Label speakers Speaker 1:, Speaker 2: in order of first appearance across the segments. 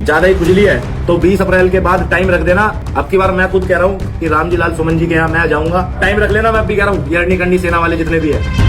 Speaker 1: ज्यादा ही खुजली है तो 20 अप्रैल के बाद टाइम रख देना। अब की बार मैं खुद कह रहा हूँ कि रामजी लाल सुमन जी के यहाँ मैं जाऊंगा, टाइम रख लेना। मैं भी कह रहा हूँ यरनी कंडी सेना वाले जितने भी है।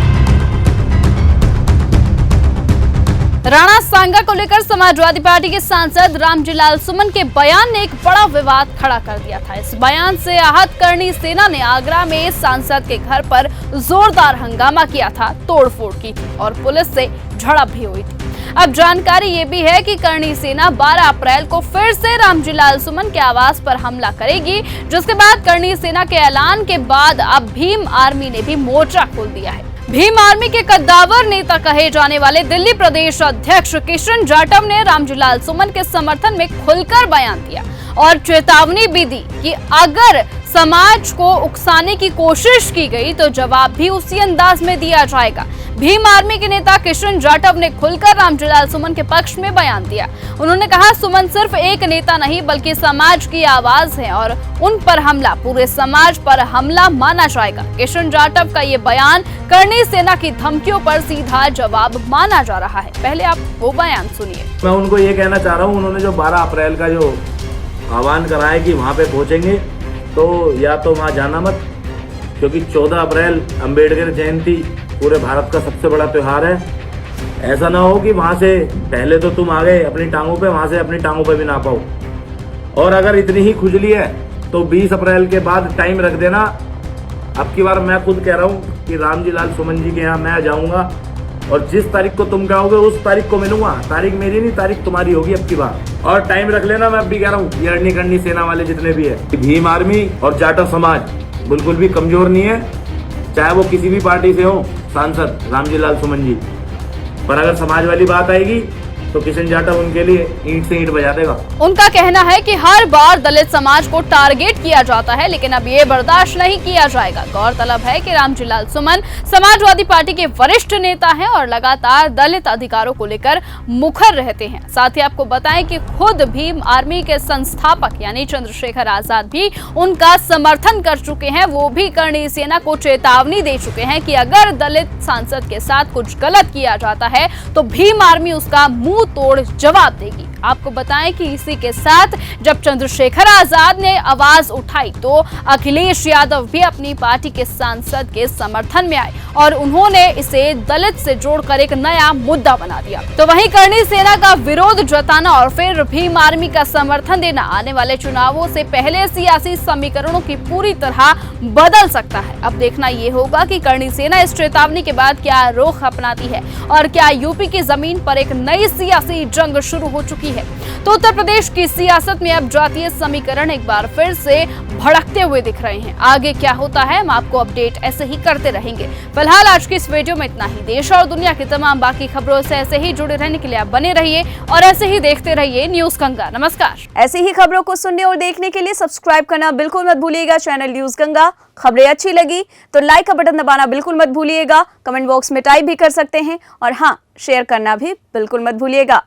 Speaker 2: राणा सांगा को लेकर समाजवादी पार्टी के सांसद रामजी लाल सुमन के बयान ने एक बड़ा विवाद खड़ा कर दिया था। इस बयान से आहत करणी सेना ने आगरा में सांसद के घर पर जोरदार हंगामा किया था, तोड़फोड़ की थी और पुलिस से झड़प भी हुई थी। अब जानकारी ये भी है कि करणी सेना 12 अप्रैल को फिर से रामजी लाल सुमन के आवास पर हमला करेगी, जिसके बाद करणी सेना के ऐलान के बाद अब भीम आर्मी ने भी मोर्चा खोल दिया है। भीम आर्मी के कद्दावर नेता कहे जाने वाले दिल्ली प्रदेश अध्यक्ष किशन जाटव ने रामजी लाल सुमन के समर्थन में खुलकर बयान दिया और चेतावनी भी दी कि अगर समाज को उकसाने की कोशिश की गई तो जवाब भी उसी अंदाज में दिया जाएगा। भीम आर्मी के नेता किशन जाटव ने खुलकर रामजी लाल सुमन के पक्ष में बयान दिया। उन्होंने कहा, सुमन सिर्फ एक नेता नहीं बल्कि समाज की आवाज है और उन पर हमला पूरे समाज पर हमला माना जाएगा। किशन जाटव का ये बयान करणी सेना की धमकियों पर सीधा जवाब माना जा रहा है। पहले आप वो बयान सुनिए।
Speaker 1: मैं उनको ये कहना चाह रहा हूँ, उन्होंने जो 12 अप्रैल का जो आह्वान करा है कि वहाँ पे पहुँचेंगे, तो या तो वहाँ जाना मत, क्योंकि 14 अप्रैल अंबेडकर जयंती पूरे भारत का सबसे बड़ा त्योहार है। ऐसा ना हो कि वहाँ से पहले तो तुम आ गए अपनी टांगों पे, वहाँ से अपनी टांगों पे भी ना पाओ। और अगर इतनी ही खुजली है तो 20 अप्रैल के बाद टाइम रख देना। अब की बार मैं खुद कह रहा हूँ कि रामजी लाल सुमन जी के यहाँ मैं जाऊँगा और जिस तारीख को तुम कहोगे उस तारीख को मिलूंगा। तारीख मेरी नहीं, तारीख तुम्हारी होगी अब की बार। और टाइम रख लेना। मैं भी कह रहा हूँ यरनी कंडी सेना वाले जितने भी है, भीम आर्मी और जाटव समाज बिल्कुल भी कमजोर नहीं है, चाहे वो किसी भी पार्टी से हो। सांसद रामजी लाल सुमन जी पर अगर समाज वाली बात आएगी तो किशन जाटव उनके लिए ईंट से ईंट बजा देगा।
Speaker 2: उनका कहना है कि हर बार दलित समाज को टारगेट किया जाता है, लेकिन अब ये बर्दाश्त नहीं किया जाएगा। गौरतलब है कि रामजी लाल सुमन समाजवादी पार्टी के वरिष्ठ नेता हैं और लगातार दलित अधिकारों को लेकर मुखर रहते हैं। साथ ही आपको बताएं कि खुद भीम आर्मी के संस्थापक यानी चंद्रशेखर आजाद भी उनका समर्थन कर चुके हैं। वो भी करणी सेना को चेतावनी दे चुके हैं कि अगर दलित सांसद के साथ कुछ गलत किया जाता है तो भीम आर्मी उसका मुंह तोड़ जवाब देगी। आपको बताएं कि इसी के साथ जब चंद्रशेखर आजाद ने आवाज उठाई तो अखिलेश यादव भी अपनी पार्टी के सांसद के समर्थन में आए और उन्होंने इसे दलित से जोड़कर एक नया मुद्दा बना दिया। तो वहीं करणी सेना का विरोध जताना और फिर भीम आर्मी का समर्थन देना आने वाले चुनावों से पहले सियासी समीकरणों की पूरी तरह बदल सकता है। अब देखना यह होगा कि करणी सेना इस चेतावनी के बाद क्या रुख अपनाती है और क्या यूपी की जमीन पर एक नई सियासी जंग शुरू हो चुकी है। तो उत्तर प्रदेश की सियासत में अब जातीय समीकरण एक बार फिर से भड़कते हुए दिख रहे हैं। आगे क्या होता है हम आपको अपडेट ऐसे ही करते रहेंगे। फिलहाल आज की इस वीडियो में इतना ही। देश और दुनिया की तमाम बाकी खबरों से ऐसे ही जुड़े रहने के लिए आप बने रहिए और ऐसे ही देखते रहिए न्यूज गंगा। नमस्कार।
Speaker 3: ऐसी ही खबरों को सुनने और देखने के लिए सब्सक्राइब करना बिल्कुल मत भूलिएगा चैनल न्यूज गंगा। खबरें अच्छी लगी तो लाइक का बटन दबाना बिल्कुल मत भूलिएगा। कमेंट बॉक्स में टाइप भी कर सकते हैं और हाँ, शेयर करना भी बिल्कुल मत भूलिएगा।